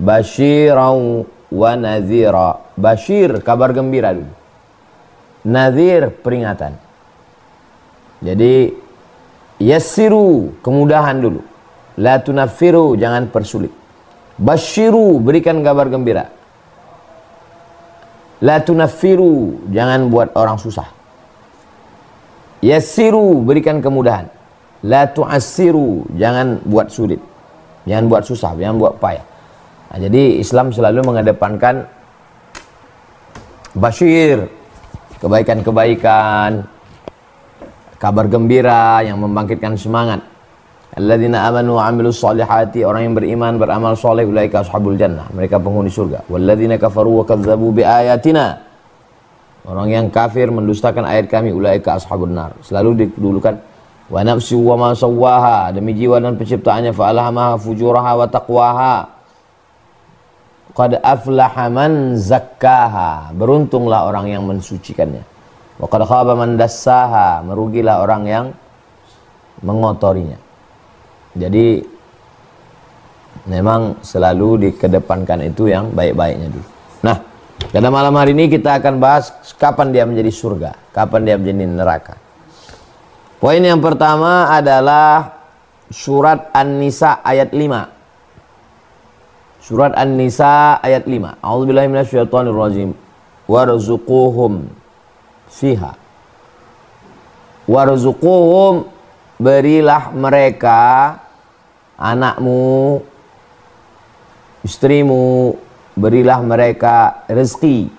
Basyiran wa nadhira. Basyir, kabar gembira dulu. Nadhir, peringatan. Jadi yassiru, kemudahan dulu. La tunaffiru, jangan persulit. Basyiru, berikan kabar gembira. La tunaffiru, jangan buat orang susah. Yassiru, berikan kemudahan. La tu'assiru, jangan buat sulit. Jangan buat susah, jangan buat payah. Nah, jadi Islam selalu mengedepankan basyir, kebaikan-kebaikan, kabar gembira yang membangkitkan semangat. Alladzina amanu wa 'amilus solihati, orang yang beriman beramal soleh, ulaika ashabul jannah, mereka penghuni surga. Walladzina kafaru wa kadzdzabu biayatina, orang yang kafir mendustakan ayat kami, ulaika ashabun nar. Selalu didulukan wa nafsi wa ma sawwaha, demi jiwa dan penciptaannya, fa alhamaha fujuraha wa taqwaha. Qad aflaha man zakkaha, beruntunglah orang yang mensucikannya. Wa qad khaba man dassaha, merugilah orang yang mengotorinya. Jadi memang selalu dikedepankan itu yang baik-baiknya dulu. Nah, pada malam hari ini kita akan bahas kapan dia menjadi surga, kapan dia menjadi neraka. Poin yang pertama adalah surat An-Nisa ayat 5. Surat An-Nisa ayat 5. A'udzubillahi minasyaitonirrajim. Warzuquhum fiha. Warzuquhum, berilah mereka, anakmu, istrimu, berilah mereka rezeki.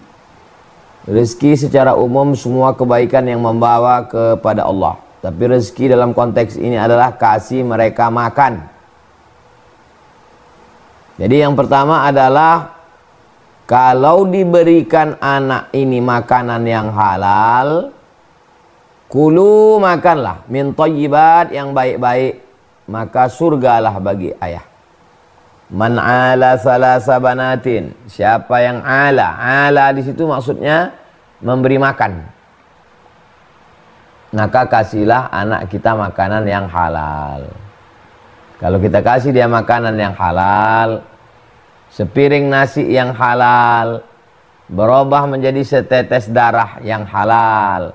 Rezeki secara umum semua kebaikan yang membawa kepada Allah. Tapi rezeki dalam konteks ini adalah kasih mereka makan. Jadi yang pertama adalah kalau diberikan anak ini makanan yang halal, kulu, makanlah, min thayyibat, yang baik-baik, maka surgalah bagi ayah. Man ala salasa banatin, siapa yang ala di situ maksudnya memberi makan, maka kasihlah anak kita makanan yang halal. Kalau kita kasih dia makanan yang halal, sepiring nasi yang halal, berubah menjadi setetes darah yang halal,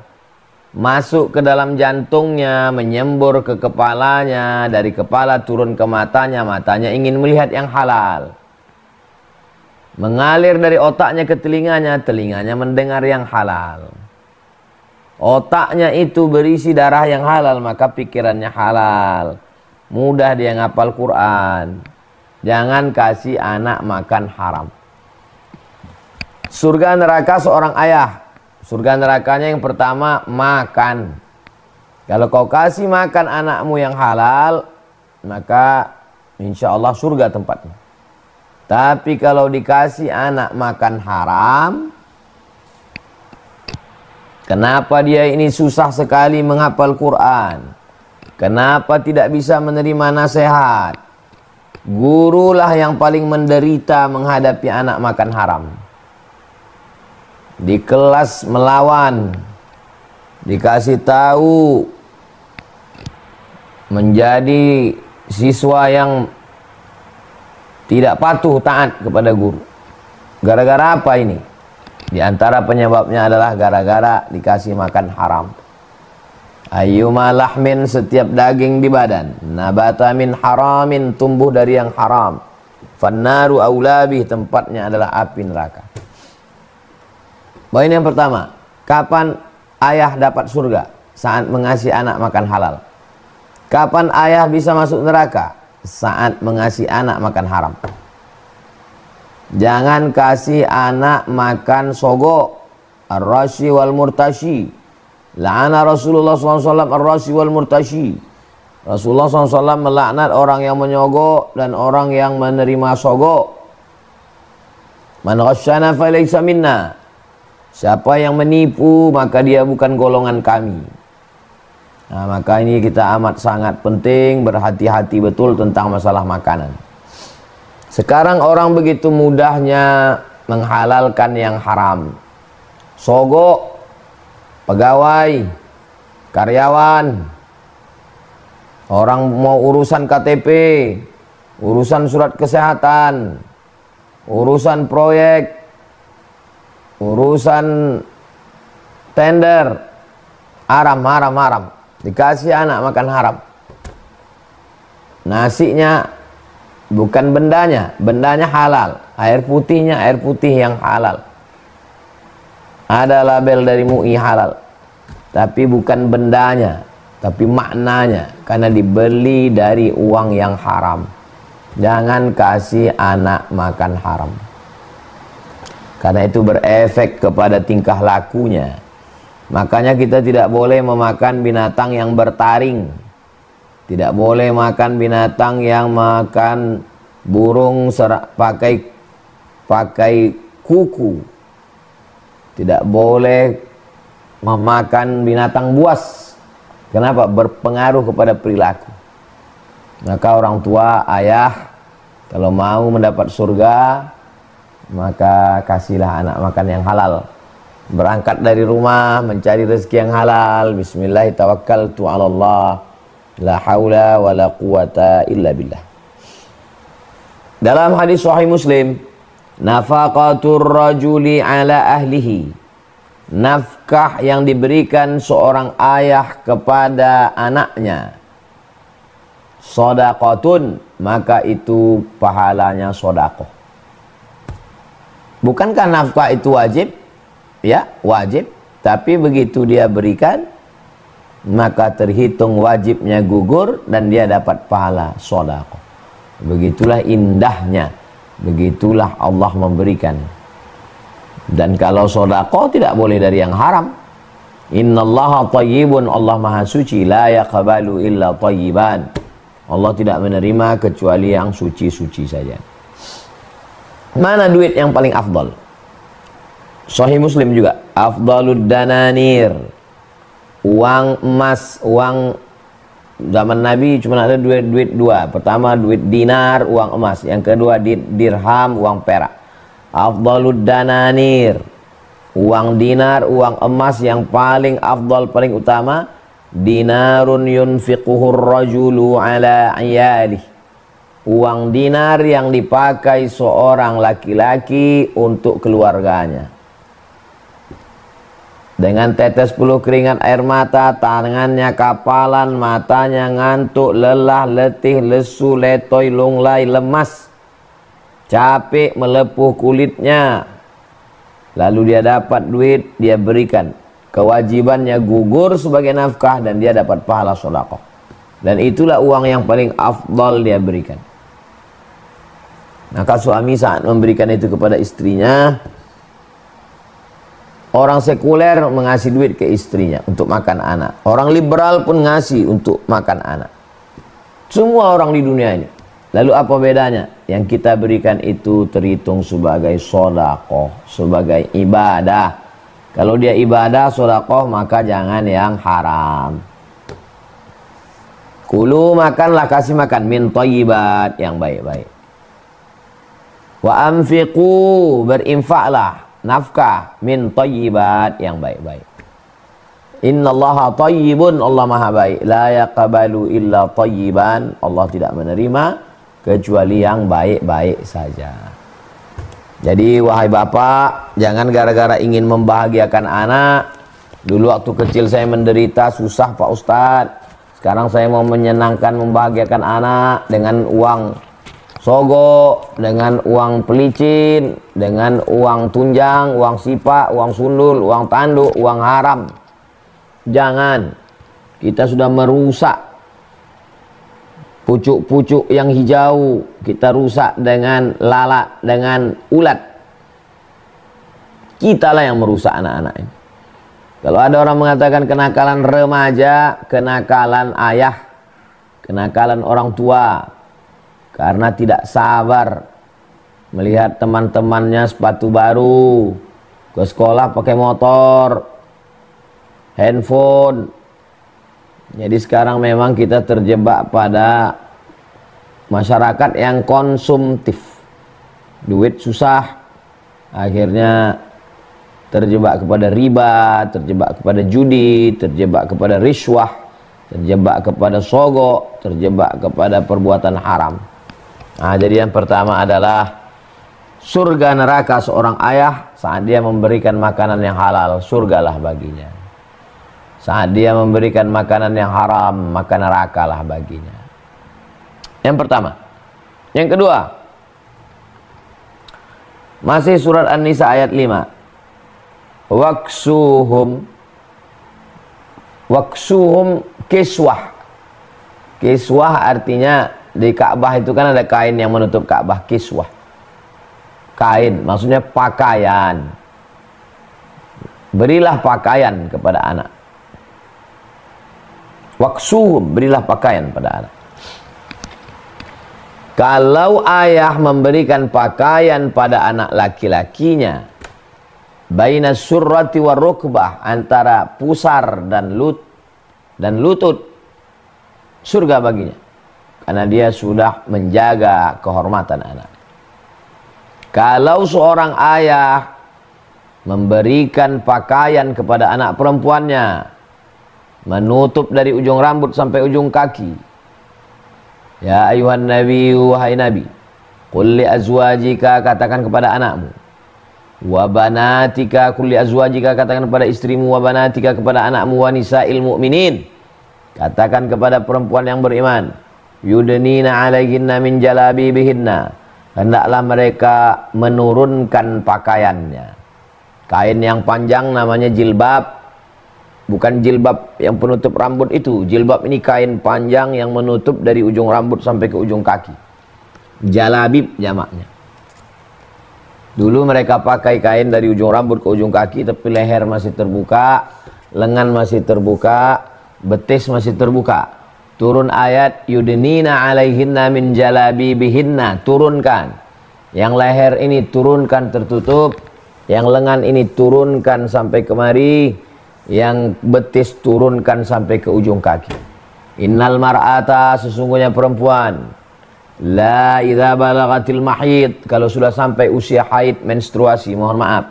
masuk ke dalam jantungnya, menyembur ke kepalanya, dari kepala turun ke matanya, matanya ingin melihat yang halal, mengalir dari otaknya ke telinganya, telinganya mendengar yang halal, otaknya itu berisi darah yang halal, maka pikirannya halal, mudah dia ngapal Quran. Jangan kasih anak makan haram. Surga neraka seorang ayah. Surga nerakanya yang pertama makan. Kalau kau kasih makan anakmu yang halal, maka insya Allah surga tempatnya. Tapi kalau dikasih anak makan haram, kenapa dia ini susah sekali menghafal Quran? Kenapa tidak bisa menerima nasihat? Gurulah yang paling menderita menghadapi anak makan haram. Di kelas melawan, dikasih tahu, menjadi siswa yang tidak patuh taat kepada guru. Gara-gara apa ini? Di antara penyebabnya adalah gara-gara dikasih makan haram. Ayyuma lahmin, setiap daging di badan, nabata min haramin, tumbuh dari yang haram, fannaru aulabih, tempatnya adalah api neraka. Poin yang pertama, kapan ayah dapat surga? Saat mengasihi anak makan halal. Kapan ayah bisa masuk neraka? Saat mengasihi anak makan haram. Jangan kasih anak makan sogo, ar-rashi wal murtashi. La'ana Rasulullah SAW ar-rashi wal murtashi. Rasulullah SAW melaknat orang yang menyogok dan orang yang menerima sogok. Man ghasyana falaysa minna. Siapa yang menipu maka dia bukan golongan kami. Nah, maka ini kita amat sangat penting berhati-hati betul tentang masalah makanan. Sekarang orang begitu mudahnya menghalalkan yang haram. Sogok, pegawai, karyawan, orang mau urusan KTP, urusan surat kesehatan, urusan proyek, urusan tender, haram. Dikasih anak makan haram. Nasinya bukan bendanya, bendanya halal. Air putihnya air putih yang halal. Ada label dari MUI halal. Tapi bukan bendanya, tapi maknanya, karena dibeli dari uang yang haram. Jangan kasih anak makan haram, karena itu berefek kepada tingkah lakunya. Makanya kita tidak boleh memakan binatang yang bertaring, tidak boleh makan binatang yang makan burung pakai kuku, tidak boleh memakan binatang buas. Kenapa? Berpengaruh kepada perilaku. Maka orang tua, ayah, kalau mau mendapat surga, maka kasihlah anak makan yang halal. Berangkat dari rumah mencari rezeki yang halal. Bismillahirrahmanirrahim. 'alallah, la haula wala quwata illa billah. Dalam hadis sahih Muslim, nafaqatur rajuli ala ahlihi, nafkah yang diberikan seorang ayah kepada anaknya, shadaqatun, maka itu pahalanya sedekah. Bukankah nafkah itu wajib? Ya, wajib. Tapi begitu dia berikan, maka terhitung wajibnya gugur dan dia dapat pahala sedekah. Begitulah indahnya, begitulah Allah memberikan. Dan kalau sedekah tidak boleh dari yang haram. Innallaha thayyibun, Allah maha suci, la yaqbalu illa thayyiban. Allah tidak menerima kecuali yang suci-suci saja. Mana duit yang paling afdal? Sahih Muslim juga, afdalud dananir, uang emas, uang zaman Nabi cuma ada duit dua. Pertama duit dinar, uang emas. Yang kedua dirham, uang perak. Afdalud dananir, uang dinar, uang emas yang paling afdal, paling utama, dinarun yunfiquhur rajulu ala iyalih, uang dinar yang dipakai seorang laki-laki untuk keluarganya. Dengan tetes puluh keringat air mata, tangannya kapalan, matanya ngantuk, lelah, letih, lesu, letoy, lunglai, lemas, capek, melepuh kulitnya. Lalu dia dapat duit, dia berikan. Kewajibannya gugur sebagai nafkah dan dia dapat pahala sedekah. Dan itulah uang yang paling afdal dia berikan. Maka suami saat memberikan itu kepada istrinya, orang sekuler mengasih duit ke istrinya untuk makan anak. Orang liberal pun ngasih untuk makan anak. Semua orang di dunia ini. Lalu apa bedanya? Yang kita berikan itu terhitung sebagai sedekah, sebagai ibadah. Kalau dia ibadah, sedekah, maka jangan yang haram. Kulu, makanlah, kasih makan, min thayyibat, yang baik-baik. Wa anfiqu, berinfaklah, nafkah, min thayyibat, yang baik-baik. Innallaha thayyibun, Allah maha baik. La yaqbalu illa thayyiban, Allah tidak menerima kecuali yang baik-baik saja. Jadi wahai bapak, jangan gara-gara ingin membahagiakan anak. Dulu waktu kecil saya menderita, susah Pak Ustadz. Sekarang saya mau menyenangkan, membahagiakan anak dengan uang sogo, dengan uang pelicin, dengan uang tunjang, uang sipak, uang sundul, uang tanduk, uang haram. Jangan. Kita sudah merusak pucuk-pucuk yang hijau, kita rusak dengan lalat, dengan ulat. Kitalah yang merusak anak-anak ini. Kalau ada orang mengatakan kenakalan remaja, kenakalan ayah, kenakalan orang tua, karena tidak sabar melihat teman-temannya sepatu baru, ke sekolah pakai motor, handphone. Jadi sekarang memang kita terjebak pada masyarakat yang konsumtif. Duit susah, akhirnya terjebak kepada riba, terjebak kepada judi, terjebak kepada riswah, terjebak kepada sogok, terjebak kepada perbuatan haram. Nah, jadi yang pertama adalah surga neraka seorang ayah saat dia memberikan makanan yang halal, surgalah baginya. Saat dia memberikan makanan yang haram, maka nerakalah baginya. Yang pertama. Yang kedua, masih surat An-Nisa ayat 5. Waksuhum kiswah. Kiswah artinya di Ka'bah itu kan ada kain yang menutup Ka'bah, kiswah. Kain, maksudnya pakaian. Berilah pakaian kepada anak. Waksuhum, berilah pakaian pada anak. Kalau ayah memberikan pakaian pada anak laki-lakinya, baina surrati warukbah, antara pusar dan lutut, surga baginya, karena dia sudah menjaga kehormatan anak. Kalau seorang ayah memberikan pakaian kepada anak perempuannya, menutup dari ujung rambut sampai ujung kaki, ya ayuhan nabi, wahai nabi, qul li azwajika, katakan kepada anakmu, wa banatika, qul li azwajika, katakan kepada istrimu, wa banatika, kepada anakmu, wa nisa'il mu'minin, katakan kepada perempuan yang beriman, yudnina alaihinna min jalabibihinna, hendaklah mereka menurunkan pakaiannya. Kain yang panjang namanya jilbab. Bukan jilbab yang penutup rambut itu. Jilbab ini kain panjang yang menutup dari ujung rambut sampai ke ujung kaki. Jalabib jamaknya. Dulu mereka pakai kain dari ujung rambut ke ujung kaki, tapi leher masih terbuka, lengan masih terbuka, betis masih terbuka. Turun ayat yudnina alaihinna min jalabibihinna, turunkan. Yang leher ini turunkan tertutup, yang lengan ini turunkan sampai kemari, yang betis turunkan sampai ke ujung kaki. Innal mar'ata, sesungguhnya perempuan, la idza balagatil mahid, kalau sudah sampai usia haid, menstruasi, mohon maaf,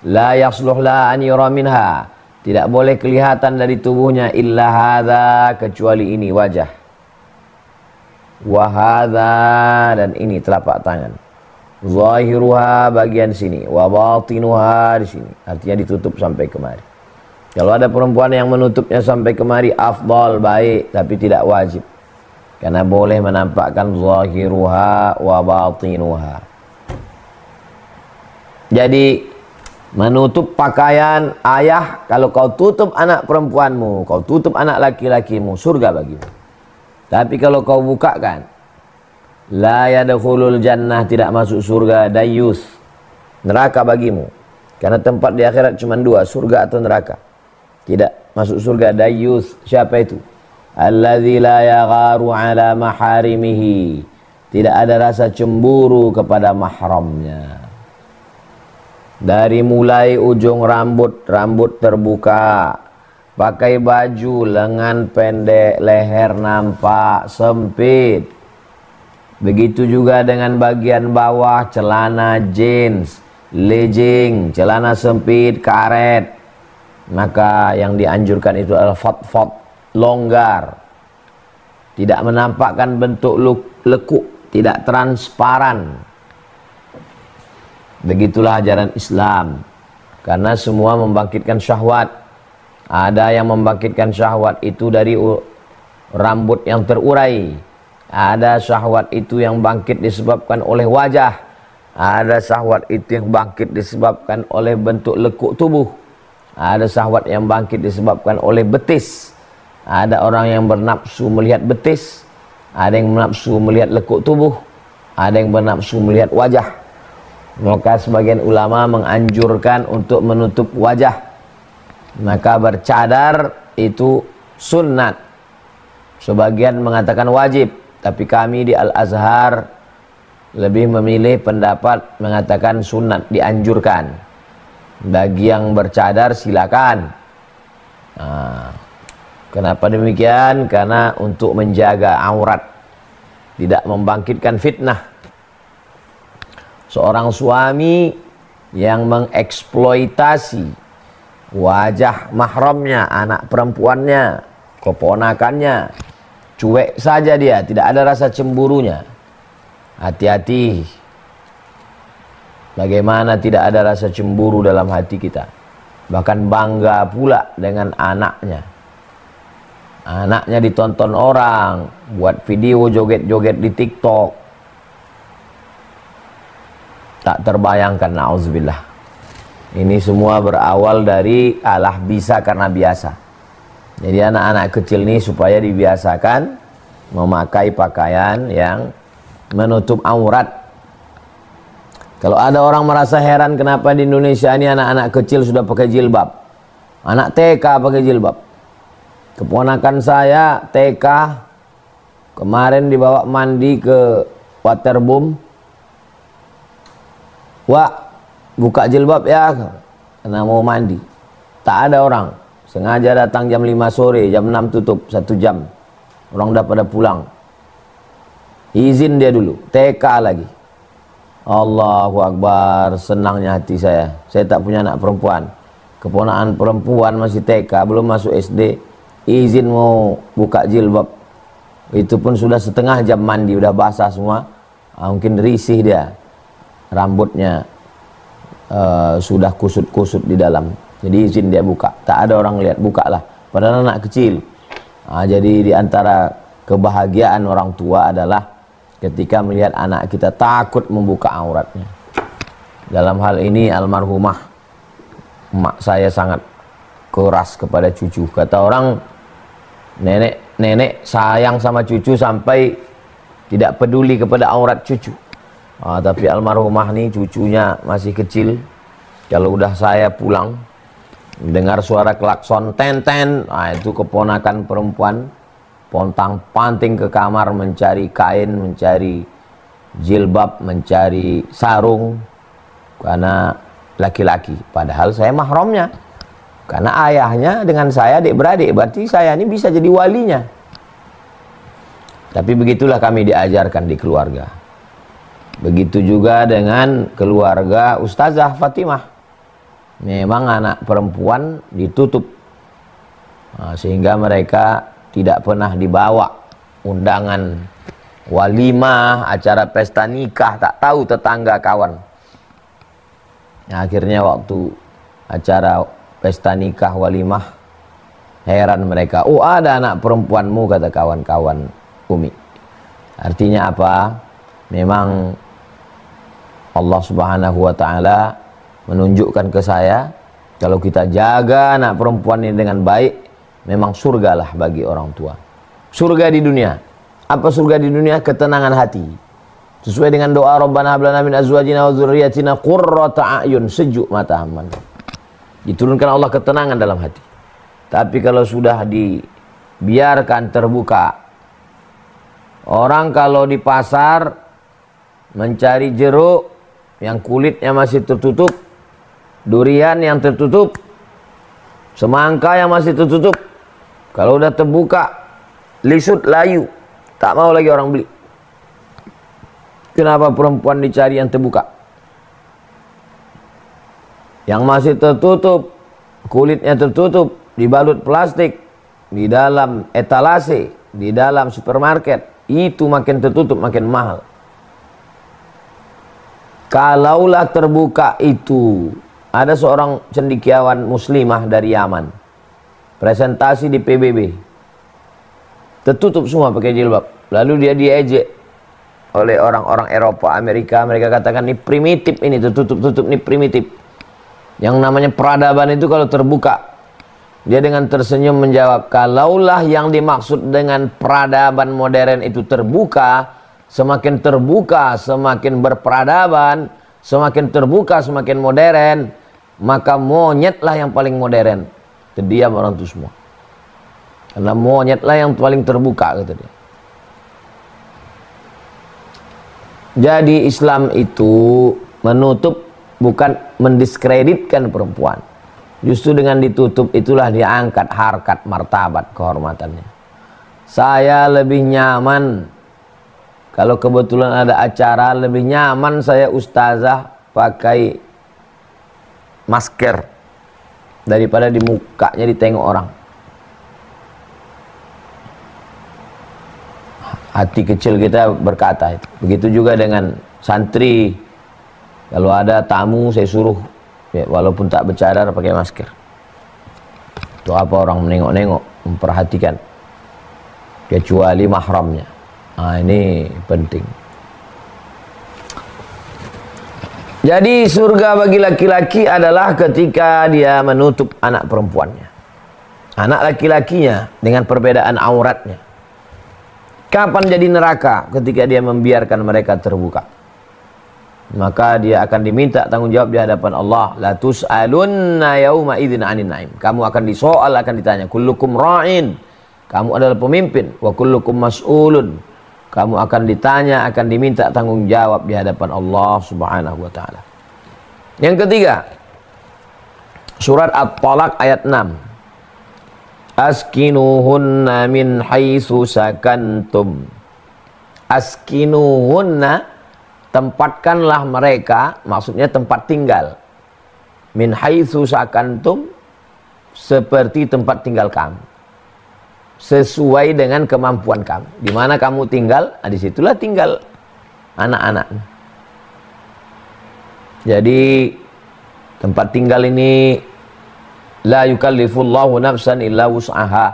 la yasluh la an yura minha, tidak boleh kelihatan dari tubuhnya illa hadza, kecuali ini wajah, wa hadza, dan ini telapak tangan, zahiruha, bagian sini, wa batinuha, di sini, artinya ditutup sampai kemari. Kalau ada perempuan yang menutupnya sampai kemari, afdal, baik, tapi tidak wajib, karena boleh menampakkan zahiruha wa batinuha. Jadi menutup pakaian ayah, kalau kau tutup anak perempuanmu, kau tutup anak laki-lakimu, surga bagimu. Tapi kalau kau bukakan, la yadkhulul jannah, tidak masuk surga, dayus, neraka bagimu. Karena tempat di akhirat cuma dua, surga atau neraka. Tidak masuk surga dayus. Siapa itu? Alladzi la yagharu ala maharimihi, tidak ada rasa cemburu kepada mahramnya. Dari mulai ujung rambut terbuka, pakai baju lengan pendek, leher nampak sempit. Begitu juga dengan bagian bawah, celana jeans, legging, celana sempit, karet. Maka yang dianjurkan itu adalah fat-fat, longgar, tidak menampakkan bentuk lekuk, tidak transparan. Begitulah ajaran Islam, karena semua membangkitkan syahwat. Ada yang membangkitkan syahwat itu dari rambut yang terurai, ada syahwat itu yang bangkit disebabkan oleh wajah, ada syahwat itu yang bangkit disebabkan oleh bentuk lekuk tubuh, ada syahwat yang bangkit disebabkan oleh betis. Ada orang yang bernafsu melihat betis, ada yang bernafsu melihat lekuk tubuh, ada yang bernafsu melihat wajah. Maka sebagian ulama menganjurkan untuk menutup wajah. Maka bercadar itu sunnat, sebagian mengatakan wajib, tapi kami di Al-Azhar lebih memilih pendapat mengatakan sunnat, dianjurkan. Bagi yang bercadar silakan. Kenapa demikian? Karena untuk menjaga aurat, tidak membangkitkan fitnah. Seorang suami yang mengeksploitasi wajah mahramnya, anak perempuannya, keponakannya, cuek saja dia, tidak ada rasa cemburunya, hati-hati. Bagaimana tidak ada rasa cemburu dalam hati kita. Bahkan bangga pula dengan anaknya. Anaknya ditonton orang, buat video joget-joget di TikTok. Tak terbayangkan, na'udzubillah. Ini semua berawal dari Allah bisa karena biasa. Jadi anak-anak kecil ini supaya dibiasakan memakai pakaian yang menutup aurat. Kalau ada orang merasa heran kenapa di Indonesia ini anak-anak kecil sudah pakai jilbab. Anak TK pakai jilbab. Keponakan saya TK kemarin dibawa mandi ke waterboom. Wah, buka jilbab ya, karena mau mandi. Tak ada orang. Sengaja datang jam 5 sore, jam 6 tutup, 1 jam. Orang udah pada pulang. Izin dia dulu, TK lagi. Allahu Akbar, senangnya hati saya. Saya tak punya anak perempuan. Keponakan perempuan masih TK, belum masuk SD. Izin mau buka jilbab. Itu pun sudah setengah jam mandi, udah basah semua. Mungkin risih dia. Rambutnya sudah kusut-kusut di dalam. Jadi izin dia buka. Tak ada orang lihat, bukalah. Padahal anak kecil. Jadi di antara kebahagiaan orang tua adalah ketika melihat anak kita takut membuka auratnya. Dalam hal ini almarhumah emak saya sangat keras kepada cucu. Kata orang, nenek sayang sama cucu sampai tidak peduli kepada aurat cucu. Tapi almarhumah nih cucunya masih kecil. Kalau udah saya pulang, dengar suara klakson ten-ten, itu keponakan perempuan pontang-panting ke kamar mencari kain, mencari jilbab, mencari sarung, karena laki-laki. Padahal saya mahramnya, karena ayahnya dengan saya adik-beradik, berarti saya ini bisa jadi walinya. Tapi begitulah kami diajarkan di keluarga. Begitu juga dengan keluarga Ustazah Fatimah. Memang anak perempuan ditutup, sehingga mereka tidak pernah dibawa undangan walimah, acara pesta nikah, tak tahu tetangga kawan. Akhirnya waktu acara pesta nikah walimah, heran mereka. Oh, ada anak perempuanmu, kata kawan-kawan Umi. Artinya apa? Memang Allah Subhanahu wa ta'ala menunjukkan ke saya, kalau kita jaga anak perempuan ini dengan baik, memang surgalah bagi orang tua. Surga di dunia. Apa surga di dunia? Ketenangan hati. Sesuai dengan doa Rabbana hab lana min azwajina wa dzurriyyatina qurrata a'yun, sejuk mata hamba. Diturunkan Allah ketenangan dalam hati. Tapi kalau sudah dibiarkan terbuka, orang kalau di pasar mencari jeruk yang kulitnya masih tertutup, durian yang tertutup, semangka yang masih tertutup, kalau udah terbuka, lisut layu, tak mau lagi orang beli. Kenapa perempuan dicari yang terbuka? Yang masih tertutup, kulitnya tertutup, dibalut plastik, di dalam etalase, di dalam supermarket, itu makin tertutup, makin mahal. Kalaulah terbuka itu, ada seorang cendekiawan muslimah dari Yaman, presentasi di PBB, tertutup semua pakai jilbab. Lalu dia diejek oleh orang-orang Eropa, Amerika. Mereka katakan ini primitif, ini tertutup-tutup, ini primitif. Yang namanya peradaban itu kalau terbuka. Dia dengan tersenyum menjawab, kalaulah yang dimaksud dengan peradaban modern itu terbuka, semakin berperadaban, semakin terbuka, semakin modern, maka monyetlah yang paling modern. Terdiam orang itu semua. Karena monyetlah yang paling terbuka, kata dia. Jadi Islam itu menutup, bukan mendiskreditkan perempuan. Justru dengan ditutup itulah diangkat harkat, martabat, kehormatannya. Saya lebih nyaman, kalau kebetulan ada acara, lebih nyaman saya ustazah pakai masker daripada di mukanya ditengok orang. Hati kecil kita berkata itu. Begitu juga dengan santri Kalau ada tamu saya suruh, ya, walaupun tak bercadar pakai masker. Itu apa orang menengok-nengok, memperhatikan. Kecuali mahramnya. Nah, ini penting. Jadi surga bagi laki-laki adalah ketika dia menutup anak perempuannya. Anak laki-lakinya dengan perbedaan auratnya. Kapan jadi neraka? Ketika dia membiarkan mereka terbuka. Maka dia akan diminta tanggung jawab di hadapan Allah. La tus'alunna yauma idzin 'anin na'im. Kamu akan disoal, akan ditanya. Kullukum ra'in. Kamu adalah pemimpin. Wa kullukum mas'ulun. Kamu akan ditanya, akan diminta tanggung jawab di hadapan Allah Subhanahu wa taala. Yang ketiga, surat At-Talaq ayat 6. Askinuhunna min haitsu sakantum. Askinuhunna, tempatkanlah mereka, maksudnya tempat tinggal. Min haitsu sakantum, seperti tempat tinggal kamu. Sesuai dengan kemampuan kamu. Di mana kamu tinggal, disitulah tinggal anak-anak. Jadi tempat tinggal ini la yukallifullahu nafsan illa wus'aha.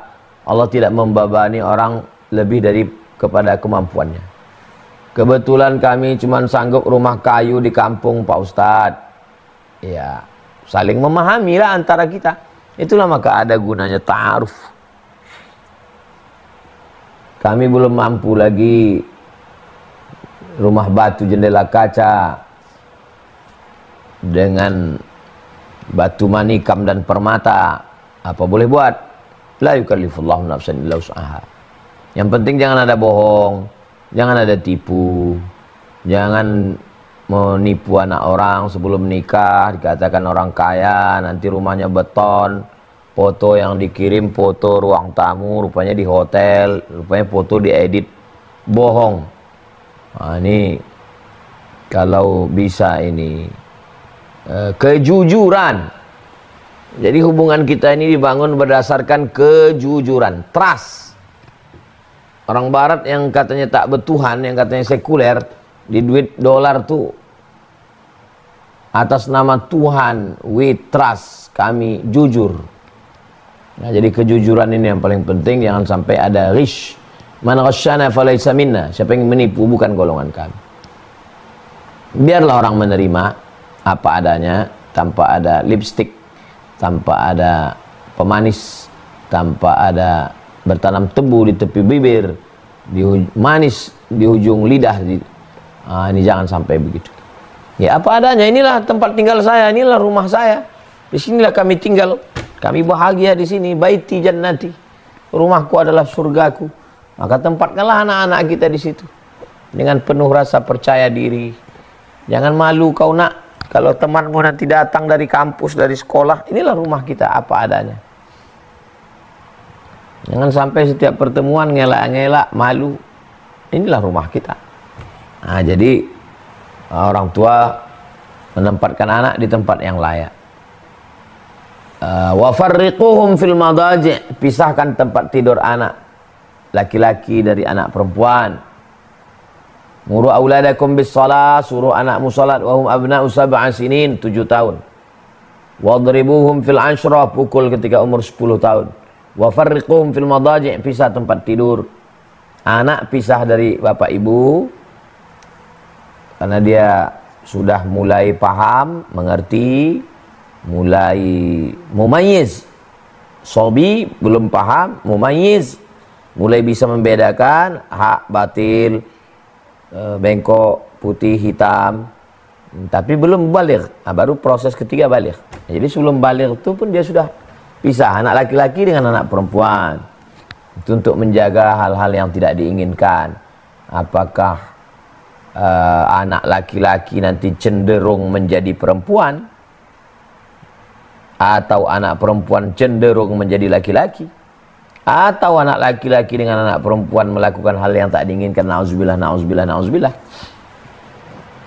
Allah tidak membebani orang lebih dari kepada kemampuannya. Kebetulan kami cuma sanggup rumah kayu di kampung Pak Ustadz. Ya, saling memahami lah antara kita. Itulah maka ada gunanya ta'aruf. Kami belum mampu lagi rumah batu jendela kaca dengan batu manikam dan permata. Apa boleh buat? La yukallifullahu nafsan illa wus'aha. Yang penting jangan ada bohong, jangan ada tipu, jangan menipu anak orang sebelum menikah, dikatakan orang kaya, nanti rumahnya beton. Foto yang dikirim, foto ruang tamu, rupanya di hotel, rupanya foto diedit, bohong. Nah, ini kalau bisa ini kejujuran. Jadi hubungan kita ini dibangun berdasarkan kejujuran, trust. Orang Barat yang katanya tak bertuhan, yang katanya sekuler, di duit dolar tuh atas nama Tuhan, we trust, kami jujur. Nah, jadi kejujuran ini yang paling penting, jangan sampai ada ghish. Man ghasyana falaysa minna. Siapa yang menipu bukan golongan kami. Biarlah orang menerima apa adanya, tanpa ada lipstick, tanpa ada pemanis, tanpa ada bertanam tebu di tepi bibir, manis di ujung lidah. Ini jangan sampai begitu. Ya, apa adanya, inilah tempat tinggal saya, inilah rumah saya. Di sinilah kami tinggal. Kami bahagia di sini, baiti jannati. Rumahku adalah surgaku. Maka tempatkanlah anak-anak kita di situ dengan penuh rasa percaya diri. Jangan malu kau nak, kalau temanmu nanti datang dari kampus, dari sekolah, inilah rumah kita apa adanya. Jangan sampai setiap pertemuan ngelak-ngelak, malu. Inilah rumah kita. Nah, jadi orang tua menempatkan anak di tempat yang layak. Wa farriquhum fil madaji', pisahkan tempat tidur anak laki-laki dari anak perempuan. Muru auladakum bis shalah, suruh anakmu salat wa hum abna'u sab'a sinin, 7 tahun. Wadribuhum fil 'ashrah, pukul ketika umur 10 tahun. Wa farriquhum fil madaji', pisah tempat tidur. Anak pisah dari bapak ibu karena dia sudah mulai paham, mengerti, mulai mumayyiz. Sobi belum paham, mumayyiz, mulai bisa membedakan hak batil, bengkok, putih, hitam, tapi belum baligh. Nah, baru proses ketiga baligh. Jadi sebelum baligh itu pun dia sudah pisah anak laki-laki dengan anak perempuan. Itu untuk menjaga hal-hal yang tidak diinginkan. Apakah anak laki-laki nanti cenderung menjadi perempuan, atau anak perempuan cenderung menjadi laki-laki, atau anak laki-laki dengan anak perempuan melakukan hal yang tak diinginkan. Nauzubillah, nauzubillah, nauzubillah.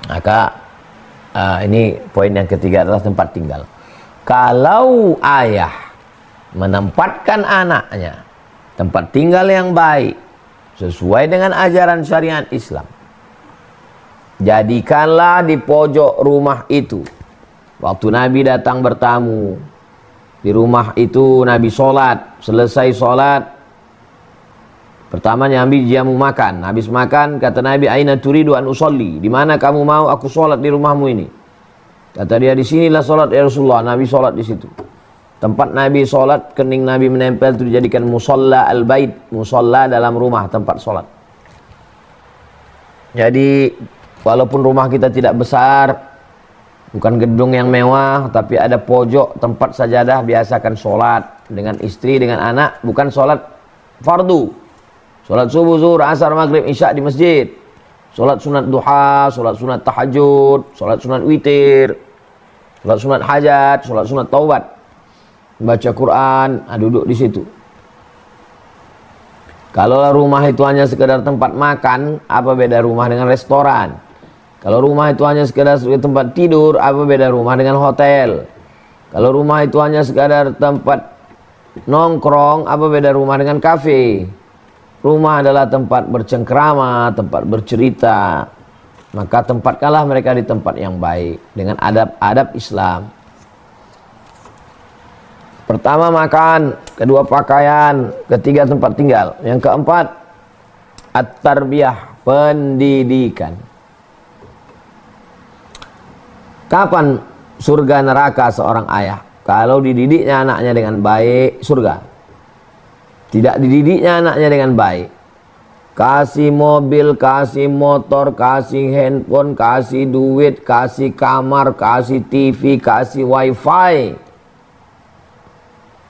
Maka ini poin yang ketiga adalah tempat tinggal. Kalau ayah menempatkan anaknya tempat tinggal yang baik sesuai dengan ajaran syariat Islam, Jadikanlah di pojok rumah itu. Waktu Nabi datang bertamu, di rumah itu Nabi sholat. Selesai sholat, pertama Nabi jamu makan. Habis makan, kata Nabi, aina turidu an usolli? Di mana kamu mau aku sholat di rumahmu ini? Kata dia, di sinilah sholat ya Rasulullah. Nabi sholat di situ. Tempat Nabi sholat, kening Nabi menempel itu dijadikan musalla al-bait, musalla dalam rumah, tempat sholat. Jadi walaupun rumah kita tidak besar, bukan gedung yang mewah, tapi ada pojok tempat sajadah, biasakan sholat dengan istri, dengan anak. Bukan sholat fardu, sholat subuh, zuhur, asar, maghrib, isya di masjid. Sholat sunat duha, sholat sunat tahajud, sholat sunat witir, sholat sunat hajat, sholat sunat taubat. Baca Quran, duduk di situ. Kalau rumah itu hanya sekedar tempat makan, apa beda rumah dengan restoran? Kalau rumah itu hanya sekedar tempat tidur, apa beda rumah dengan hotel? Kalau rumah itu hanya sekedar tempat nongkrong, apa beda rumah dengan kafe? Rumah adalah tempat bercengkrama, tempat bercerita. Maka tempatkanlah mereka di tempat yang baik dengan adab-adab Islam. Pertama makan, kedua pakaian, ketiga tempat tinggal. Yang keempat, at-tarbiyah, pendidikan. Kapan surga neraka seorang ayah? Kalau dididiknya anaknya dengan baik, surga. Tidak dididiknya anaknya dengan baik, kasih mobil, kasih motor, kasih handphone, kasih duit, kasih kamar, kasih TV, kasih wifi,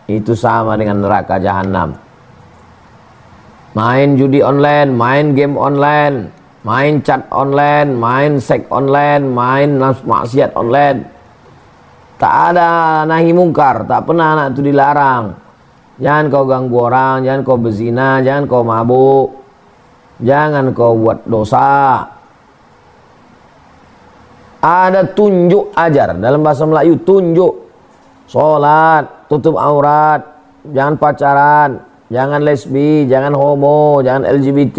itu sama dengan neraka jahanam. Main judi online, main game online, main chat online, main seks online, main maksiat online. Tak ada nahi mungkar, tak pernah anak itu dilarang. Jangan kau ganggu orang, jangan kau berzina, jangan kau mabuk, jangan kau buat dosa. Ada tunjuk ajar, dalam bahasa Melayu tunjuk. Sholat, tutup aurat, jangan pacaran, jangan lesbi, jangan homo, jangan LGBT.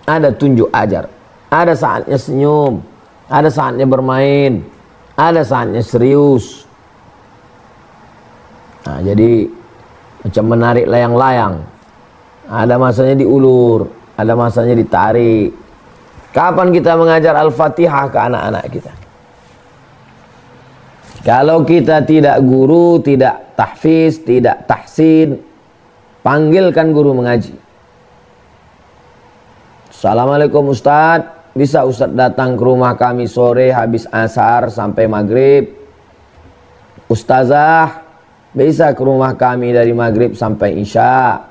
Ada tunjuk ajar. Ada saatnya senyum, ada saatnya bermain, ada saatnya serius. Nah, jadi macam menarik layang-layang. Ada masanya diulur, ada masanya ditarik. Kapan kita mengajar Al-Fatihah ke anak-anak kita? Kalau kita tidak guru, tidak tahfiz, tidak tahsin, panggilkan guru mengaji. Assalamualaikum Ustadz, bisa Ustadz datang ke rumah kami sore habis asar sampai maghrib? Ustazah, bisa ke rumah kami dari maghrib sampai isya?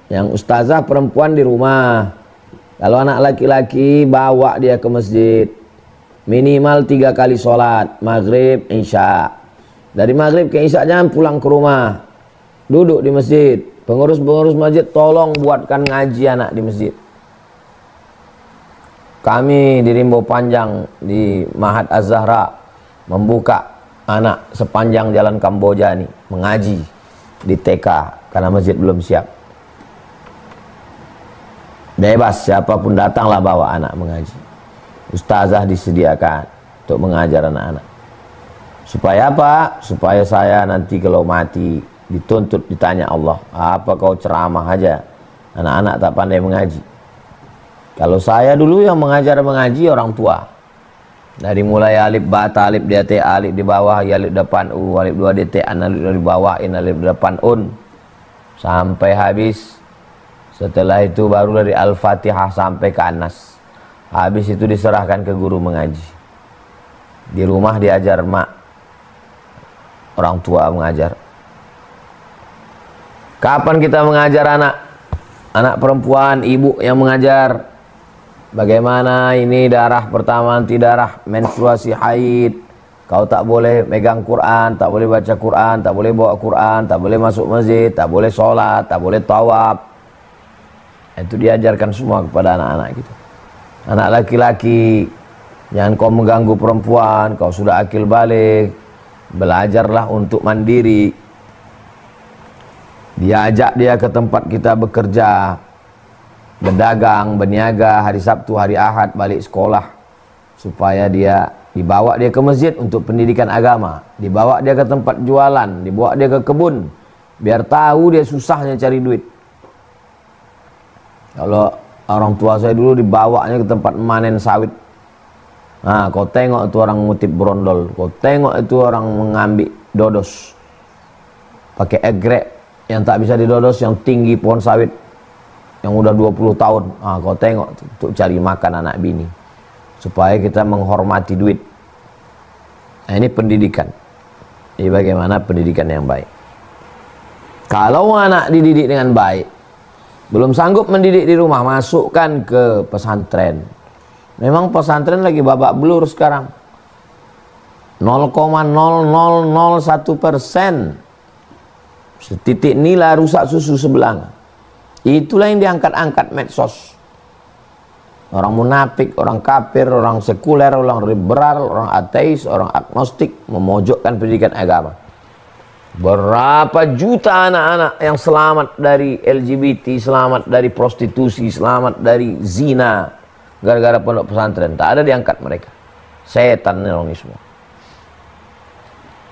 Yang ustazah perempuan di rumah. Kalau anak laki-laki, bawa dia ke masjid. Minimal 3 kali sholat, maghrib, isya. Dari maghrib ke isya jangan pulang ke rumah, duduk di masjid. Pengurus-pengurus masjid tolong buatkan ngaji anak di masjid. Kami di Rimbo Panjang, di Mahat Az-Zahra, membuka anak sepanjang jalan Kamboja nih, mengaji di TK, karena masjid belum siap. Bebas, siapapun datanglah bawa anak mengaji. Ustazah disediakan untuk mengajar anak-anak. Supaya apa? Supaya saya nanti kalau mati dituntut ditanya Allah, apa kau ceramah aja, anak-anak tak pandai mengaji. Kalau saya dulu yang mengaji orang tua. Dari mulai alif ba ta alif dia te alif di bawah, alif depan u, alif dua dt alif di bawah, alif depan un, sampai habis. Setelah itu baru dari Al-Fatihah sampai ke Anas. Habis itu diserahkan ke guru mengaji. Di rumah diajar mak, orang tua mengajar. Kapan kita mengajar anak? Anak perempuan, ibu yang mengajar. Bagaimana ini darah pertama, nanti darah menstruasi haid. Kau tak boleh megang Quran, tak boleh baca Quran, tak boleh bawa Quran, tak boleh masuk masjid, tak boleh sholat, tak boleh tawaf. Itu diajarkan semua kepada anak-anak kita. Anak laki-laki, jangan kau mengganggu perempuan, kau sudah akil balik, belajarlah untuk mandiri. Diajak dia ke tempat kita bekerja, berdagang, berniaga, hari Sabtu, hari Ahad balik sekolah, supaya dia dibawa dia ke masjid untuk pendidikan agama, dibawa dia ke tempat jualan, dibawa dia ke kebun, biar tahu dia susahnya cari duit. Kalau orang tua saya dulu dibawanya ke tempat memanen sawit. Nah, kau tengok itu orang ngutip brondol, kau tengok itu orang mengambil dodos, pakai egrek yang tak bisa didodos, yang tinggi pohon sawit, yang udah 20 tahun. Ah, kau tengok untuk cari makan anak bini, supaya kita menghormati duit. Nah, ini pendidikan. Ini bagaimana pendidikan yang baik. Kalau anak dididik dengan baik, belum sanggup mendidik di rumah, masukkan ke pesantren. Memang pesantren lagi babak belur sekarang. 0,0001%. Setitik nila rusak susu sebelang. Itulah yang diangkat-angkat medsos. Orang munafik, orang kafir, orang sekuler, orang liberal, orang ateis, orang agnostik memojokkan pendidikan agama. Berapa juta anak-anak yang selamat dari LGBT, selamat dari prostitusi, selamat dari zina, gara-gara pondok pesantren. Tak ada diangkat mereka. Setan orang semua.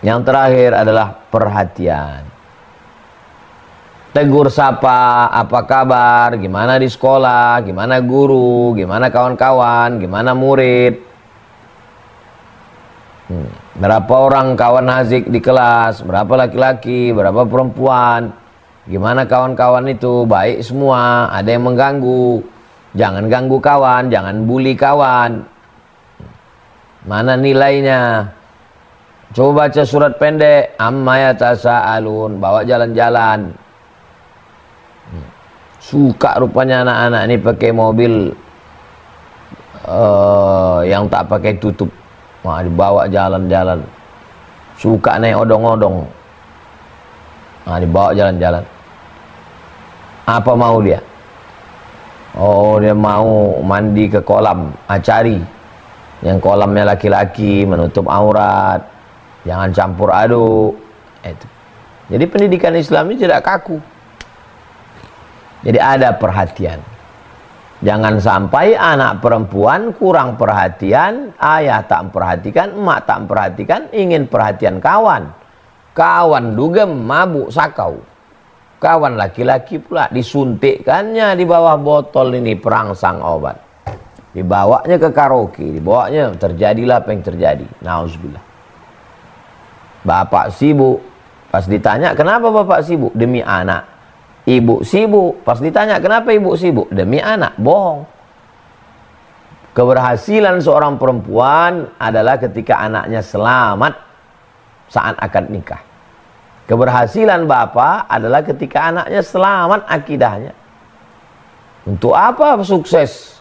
Yang terakhir adalah perhatian. Tegur sapa, apa kabar, gimana di sekolah, gimana guru, gimana kawan-kawan, gimana murid. Berapa orang kawan Hazik di kelas, berapa laki-laki, berapa perempuan, gimana kawan-kawan itu, baik semua, ada yang mengganggu, jangan ganggu kawan, jangan bully kawan. Mana nilainya? Coba baca surat pendek, amma yatasaalun, bawa jalan-jalan. Suka rupanya anak-anak ini pakai mobil yang tak pakai tutup. Wah, dibawa jalan-jalan. Suka naik odong-odong. Nah, dibawa jalan-jalan. Apa mau dia? Oh, dia mau mandi ke kolam acari. Yang kolamnya laki-laki, menutup aurat. Jangan campur aduk. Itu. Jadi pendidikan Islam ini tidak kaku. Jadi ada perhatian. Jangan sampai anak perempuan kurang perhatian, ayah tak memperhatikan, emak tak memperhatikan, ingin perhatian kawan. Kawan dugem, mabuk, sakau. Kawan laki-laki pula disuntikkannya di bawah botol ini perangsang obat. Dibawanya ke karaoke, dibawanya, terjadilah apa yang terjadi. Nauzubillah. Bapak sibuk, pas ditanya kenapa bapak sibuk? Demi anak. Ibu sibuk, pas ditanya kenapa ibu sibuk? Demi anak, bohong. Keberhasilan seorang perempuan adalah ketika anaknya selamat saat akad nikah. Keberhasilan bapak adalah ketika anaknya selamat akidahnya. Untuk apa sukses?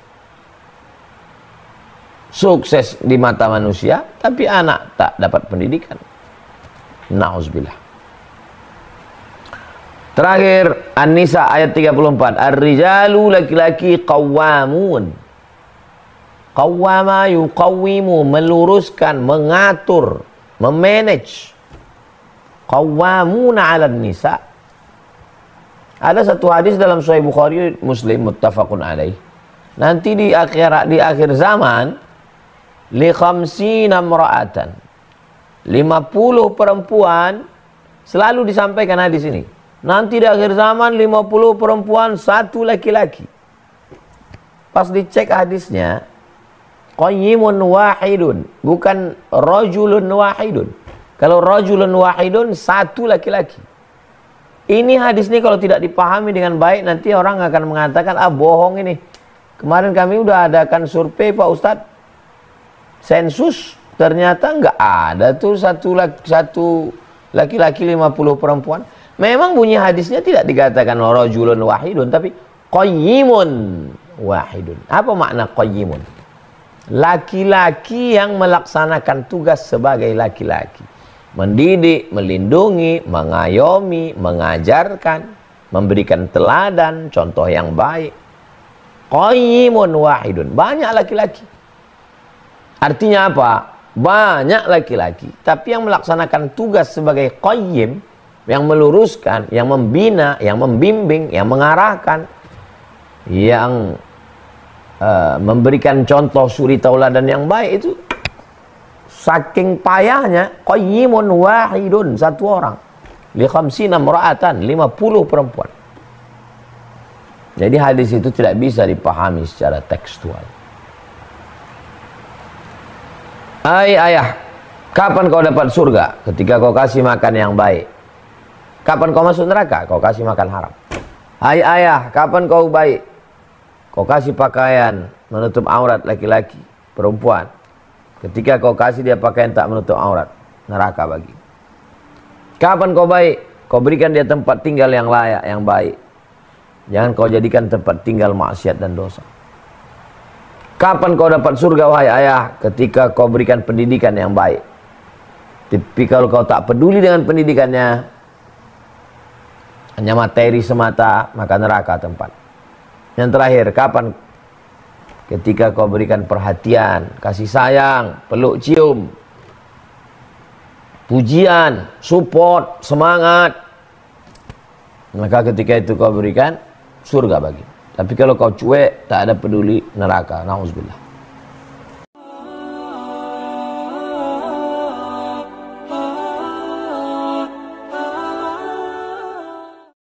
Sukses di mata manusia, tapi anak tak dapat pendidikan. Nauzubillah. Terakhir, An-Nisa ayat 34. Ar-rijalu, laki-laki, qawwamun. Qawwama yuqawwimu, meluruskan, mengatur, memanage. Qawwamuna 'alan nisa. Ada satu hadis dalam Sahih Bukhari Muslim muttafaqun alaih. Nanti di akhir zaman li khamsina imra'atan. 50 perempuan, selalu disampaikan hadis ini. Nanti di akhir zaman 50 perempuan, 1 laki-laki. Pas dicek hadisnya, qayyimun wahidun, bukan rajulun wahidun. Kalau rajulun wahidun, 1 laki-laki. Ini hadis ini kalau tidak dipahami dengan baik, nanti orang akan mengatakan, ah bohong ini. Kemarin kami udah adakan survei Pak Ustadz, sensus, ternyata nggak ada tuh satu laki-laki 50 perempuan. Memang bunyi hadisnya tidak dikatakan rajulun wahidun, tapi qayyimun wahidun. Apa makna qayyimun? Laki-laki yang melaksanakan tugas sebagai laki-laki. Mendidik, melindungi, mengayomi, mengajarkan, memberikan teladan, contoh yang baik. Qayyimun wahidun. Banyak laki-laki. Artinya apa? Banyak laki-laki, tapi yang melaksanakan tugas sebagai qayyim, yang meluruskan, yang membina, yang membimbing, yang mengarahkan, yang memberikan contoh suri tauladan yang baik itu saking payahnya, qayyimun wahidun, satu orang, li khamsina imra'atan, 50 perempuan. Jadi hadis itu tidak bisa dipahami secara tekstual. Hai ayah, kapan kau dapat surga? Ketika kau kasih makan yang baik. Kapan kau masuk neraka? Kau kasih makan haram. Hai ayah, kapan kau baik? Kau kasih pakaian menutup aurat laki-laki, perempuan. Ketika kau kasih dia pakaian tak menutup aurat, neraka bagi. Kapan kau baik? Kau berikan dia tempat tinggal yang layak, yang baik. Jangan kau jadikan tempat tinggal maksiat dan dosa. Kapan kau dapat surga wahai ayah? Ketika kau berikan pendidikan yang baik. Tapi kalau kau tak peduli dengan pendidikannya, hanya materi semata, maka neraka tempat. Yang terakhir, kapan? Ketika kau berikan perhatian, kasih sayang, peluk cium, pujian, support, semangat, maka ketika itu kau berikan surga bagi. Tapi kalau kau cuek, tak ada peduli, neraka. Nauzubillah.